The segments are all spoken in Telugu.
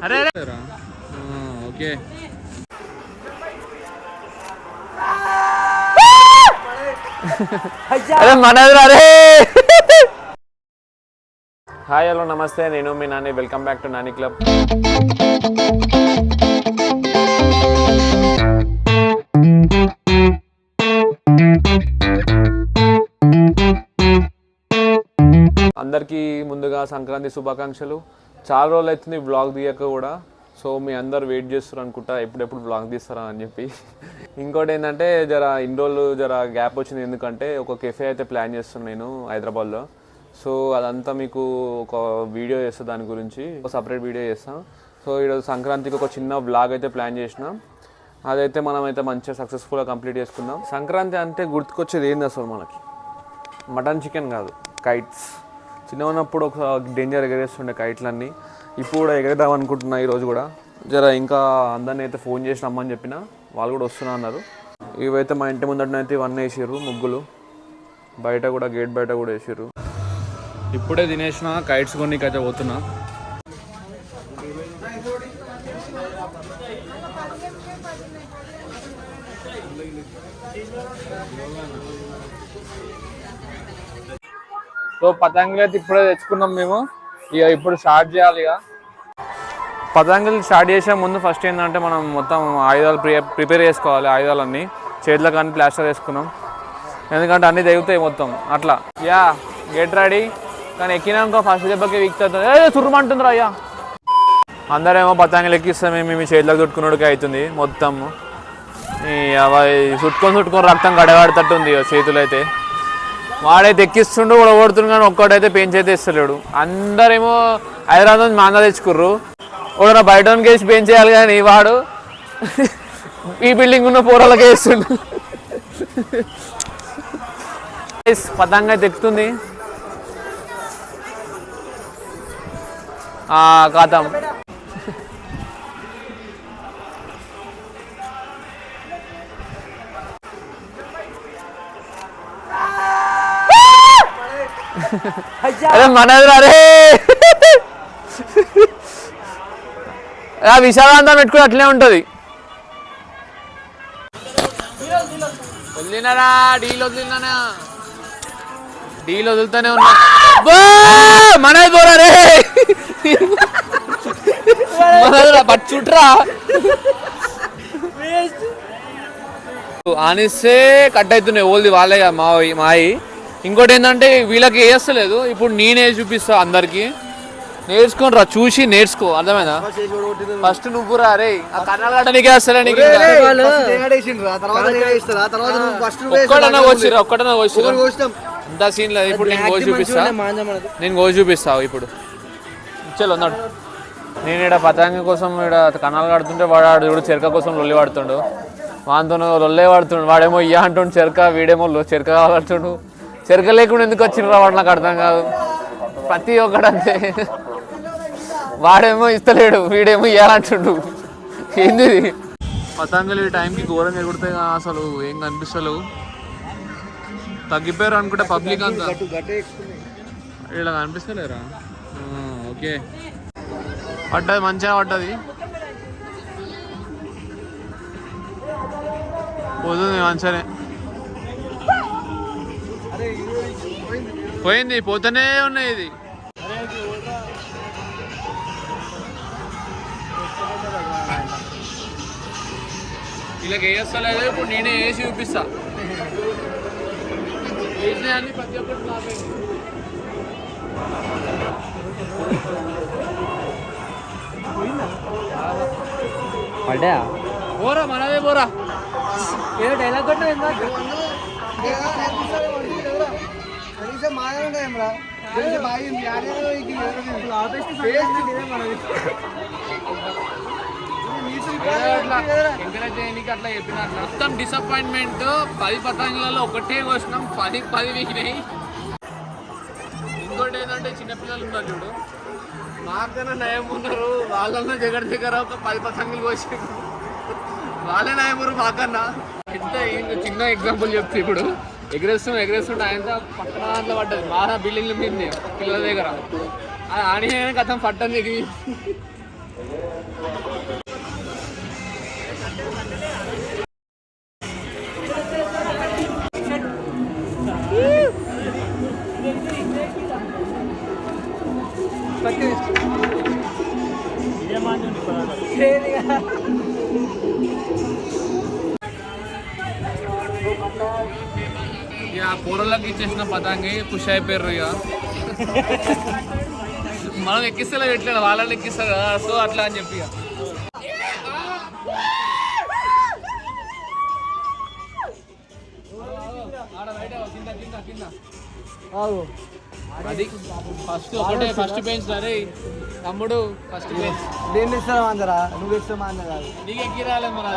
అరే ఓకే అరే మనది అరే. హాయ్ హలో నమస్తే, నేను మీ Nani. Welcome back to Nani club. అందరికీ ముందుగా సంక్రాంతి శుభాకాంక్షలు. చాలా రోజులు అవుతుంది బ్లాగ్ తీయక కూడా. సో మీ అందరు వెయిట్ చేస్తారు అనుకుంటా, ఎప్పుడెప్పుడు బ్లాగ్ తీస్తారా అని చెప్పి. ఇంకోటి ఏంటంటే ఇన్ని రోజులు గ్యాప్ వచ్చింది, ఎందుకంటే ఒక కెఫే అయితే ప్లాన్ చేస్తున్నాను నేను హైదరాబాద్లో. సో అదంతా మీకు ఒక వీడియో చేస్తాను, దాని గురించి ఒక సపరేట్ వీడియో చేస్తాను. సో ఈరోజు సంక్రాంతికి ఒక చిన్న వ్లాగ్ అయితే ప్లాన్ చేసినాం. అదైతే మనమైతే మంచిగా సక్సెస్ఫుల్గా కంప్లీట్ చేసుకుందాం. సంక్రాంతి అంటే గుర్తుకొచ్చేది ఏంది అసలు మనకి? మటన్ చికెన్ కాదు, కైట్స్. చిన్న ఉన్నప్పుడు ఒక డేంజర్ ఎగరేస్తుండే కైట్లన్నీ. ఇప్పుడు కూడా ఎగరేద్దాం అనుకుంటున్నా ఈరోజు కూడా. ఇంకా అందరినీ అయితే ఫోన్ చేసి రమ్మని చెప్పిన, వాళ్ళు కూడా వస్తున్నా అన్నారు. ఇవైతే మా ఇంటి ముందటనైతే ఇవన్నీ వేసారు ముగ్గులు, బయట కూడా గేట్ బయట కూడా వేసారు. ఇప్పుడే తినేసిన కైట్స్ కొన్నికైతే పోతున్నా. సో పతంగులు అయితే ఇప్పుడే తెచ్చుకున్నాం మేము. ఇక ఇప్పుడు స్టార్ట్ చేయాలి. ఇక పతంగులు స్టార్ట్ చేసే ముందు ఫస్ట్ ఏంటంటే మనం మొత్తం ఆయుధాలు ప్రిపేర్ చేసుకోవాలి. ఆయుధాలన్నీ చేతులకు కానీ ప్లాస్టర్ వేసుకున్నాం, ఎందుకంటే అన్నీ తెగుతాయి మొత్తం అట్లా. Yeah get ready. కానీ ఎక్కినాక ఫస్ట్ దెబ్బకి వీక్తుంది, చుర్రమంటుందిరా అయ్యా. అందరేమో పతంగులు ఎక్కిస్తాం, మేము చేతులకు చుట్టుకున్నోడికి అవుతుంది మొత్తం. చుట్టుకొని రక్తం గడగడతట్టుంది చేతులు అయితే. వాడైతే ఎక్కిస్తుండు కూడా ఓడుతుండు, కానీ ఒక్కడైతే పెంచి అయితే ఇస్తలేడు. అందరేమో హైదరాబాద్ నుంచి మాందా తెచ్చుకుర్రు. ఒకడు బయట కేసి పెంచేయాలి, కానీ వాడు ఈ బిల్డింగ్ ఉన్న పూరాలకే వేస్తుండు. పతంగా అయితే ఎక్కుతుంది. ఖాతం. అరే మనది అరే. విశాలాంతం పెట్టుకుని అట్లే ఉంటుంది. వదిలినారా డీల్, వదిలినా డీల్ వదులుతూనే ఉన్నా. మనది పోరా రే, పచ్చుట్రా ఆనిస్తే కట్ అవుతున్నాయి. ఓల్ది వాళ్ళే మాయి. ఇంకోటి ఏంటంటే వీళ్ళకి వేస్తలేదు. ఇప్పుడు నేనే చూపిస్తా అందరికి. నేర్చుకొని రా, చూసి నేర్చుకో, అర్థమైందా? ఫస్ట్ నువ్వు రా రే, ఆ కన్నాలు కట్టనికే వస్తలే నీకు. ఒక్కడన్నా వచ్చిరా అంత సీన్ లేదు. ఇప్పుడు నేను కోసి చూపిస్తా. ఇప్పుడు చలో అన్నాడు. నేను ఇక్కడ పతంగి కోసం ఇక్కడ కన్నాలు కడుతుంటే వాడు చూడు చెరక కోసం లొల్లి పడుతుండు. వాంతో లొల్లే పడుతుండు. వాడేమో ఇయ్య అంటుండు చెరక, వీడేమో చెరక కావాలంటుండు. చెరక లేకుండా ఎందుకు వచ్చిర్రా వాడు నాకు అర్థం కాదు. ప్రతి ఒక్కడంతే, వాడేమో ఇస్తలేడు, వీడేమో ఇవ్వాలంటుండు. ఏంది పతంగులు ఈ టైంకి ఘోరంగా ఎగురుతాయి, అసలు ఏం కనిపిస్తలేవు. తగ్గిపోయారు అనుకుంటే పబ్లిక్ అంతా. ఇలా కనిపిస్తలేరా? ఓకే, పడ్డది, మంచిగా పడ్డది. పోతుంది మంచిగానే, పోయింది, పోతూనే ఉన్నాయి. ఇది వీళ్ళకి వేస్తలేదు. ఇప్పుడు నేనే వేసి చూపిస్తా. వేసినాయని ప్రతి ఒక్కటి పడ్డా పోరా, మనదే పోరా. ఏదో డైలాగ్ కొట్టినా ఎంకరేజ్ చేయడానికి అట్లా చెప్పినారు. మొత్తం డిసప్పాయింట్మెంట్. 10 పతంగులలో ఒకటే కోసినాం, 10 వీకినాయి. ఇంకోటి ఏంటంటే చిన్నపిల్లలు ఉన్నారు చూడు, మాకన్నా నయం ఉన్నారు. వాళ్ళన్నా దగ్గర ఒక 10 పతంగులు కోసి వాళ్ళే నయం ఉన్నారు మాకన్నా. ఎంత చిన్న ఎగ్జాంపుల్ చెప్తే, ఇప్పుడు ఎగరేస్తుంటే ఆయన పక్కన దాంట్లో పడ్డది, మా బిల్డింగ్ల మీద పిల్లల దగ్గర. అది ఆడిన కథం పట్టని ఇక పూరలకు ఇచ్చేసిన పతంగి ఖుషి అయిపోయారు. ఇక మనం ఎక్కిస్తే పెట్టలేదు, వాళ్ళని ఎక్కిస్తారు కదా, సో అట్లా అని చెప్పి ఇక అది ఫస్ట్ ఒకటే ఫస్ట్ బెంచ్ అరే తమ్ముడు ఫస్ట్ బెంచ్ నేను ఇస్తాను అందరా నువ్వు ఇస్తామా అన్న కాదు నీకు ఎక్కి రాలే మన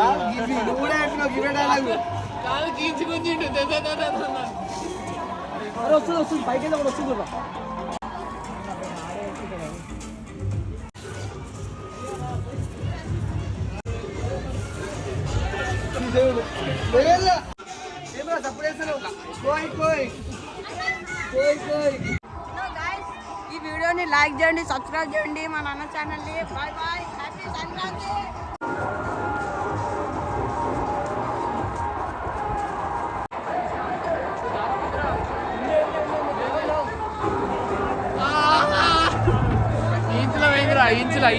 నువ్వు కూడా ఎట్లా డైలాగ్ కాదు కీంచుకుంటుండు వస్తుంది వస్తుంది పైకి వెళ్ళి వస్తుంది చూడ ఈ వీడియోని లైక్ చేయండి, సబ్స్క్రైబ్ చేయండి మా నాన్న ఛానల్ని. Bye bye, happy Sankranti.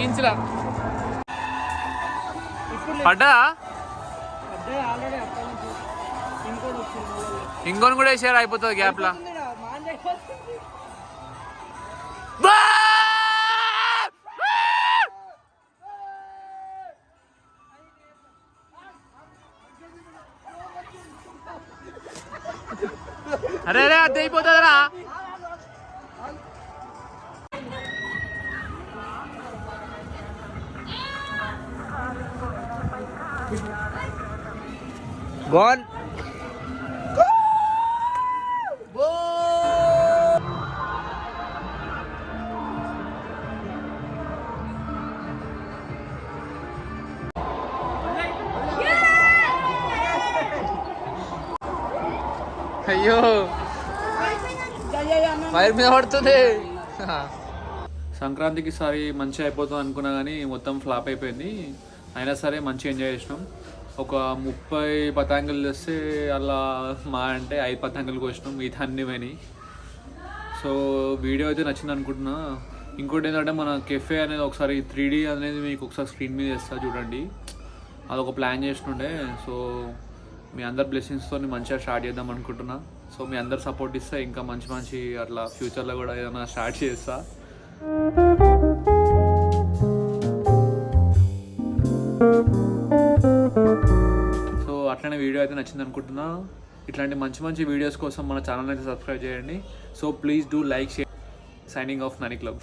ఇంచుల పడ్డా ఆల్రెడీ అప్పటి నుంచి ఇంకోటి వచ్చింది ఇంకొని కూడా వేసారు అయిపోతుంది గ్యాప్ లా. అరే అరే అది అయిపోతుందిరా. గోన్ అయ్యో వైర్ మీద పడుతుంది. సంక్రాంతికి సారి మంచిగా అయిపోతుంది అనుకున్నా కానీ మొత్తం ఫ్లాప్ అయిపోయింది. అయినా సరే మంచిగా ఎంజాయ్ చేసినాం. ఒక 30 పతంగులు తెస్తే అలా మా అంటే 5 పతంగులు కోసినాం, మిగతా అన్నీ పోయినాయి. సో వీడియో అయితే నచ్చింది అనుకుంటున్నా. ఇంకోటి ఏంటంటే మన కెఫే అనేది ఒకసారి 3D అనేది మీకు ఒకసారి స్క్రీన్ మీద వేస్తా చూడండి. అదొక ప్లాన్ చేస్తుండే. సో మీ అందరి బ్లెస్సింగ్స్తో మంచిగా స్టార్ట్ చేద్దాం అనుకుంటున్నా. సో మీ అందరు సపోర్ట్ ఇస్తే ఇంకా మంచి మంచి అట్లా ఫ్యూచర్లో కూడా ఏదైనా స్టార్ట్ చేస్తా. సో అట్లనే వీడియో అయితే నచ్చింది అనుకుంటున్నా. ఇట్లాంటి మంచి మంచి వీడియోస్ కోసం మన ఛానల్ అయితే సబ్స్క్రైబ్ చేయండి. So please do like, share. Signing off Nani club.